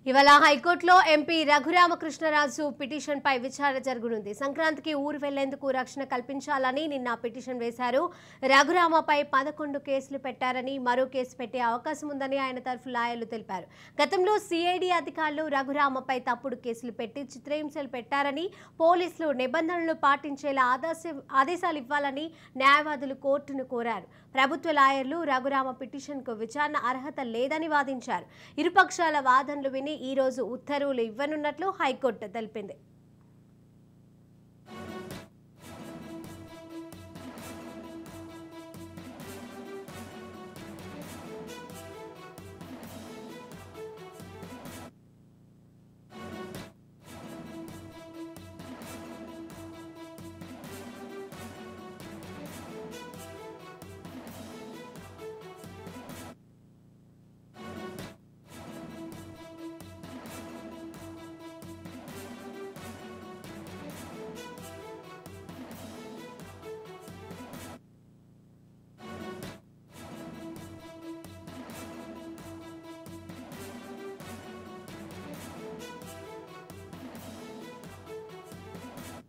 ఇవాళ హైకోర్టులో ఎంపీ రఘురామకృష్ణరాజు పిటిషన్పై విచారణ జరగనుంది. సంక్రాంతికి ఊరు వెళ్లేందుకు రక్షణ కల్పించాలని నిన్న పిటిషన్ వేశారు. రఘురామపై 11 కేసులు పెట్టారని, మరో కేసు పెట్టే అవకాశం ఉందని ఆయన తరఫు లాయర్లు తెలిపారు. గతంలో సిఐడి అధికారులు రఘురామపై తప్పుడు కేసులు పెట్టి చిత్రహింసలు పెట్టారని, పోలీసులు నిబంధనలు పాటించేలా ఆదేశాలు ఇవ్వాలని న్యాయవాదులు కోర్టును కోరారు. ప్రభుత్వ లాయర్లు రఘురామ పిటిషన్కు విచారణ అర్హత లేదని వాదించారు. ఇరుపక్షాల వాదనలు విని ఈ రోజు ఉత్తర్వులు ఇవ్వనున్నట్లు హైకోర్టు తెలిపింది.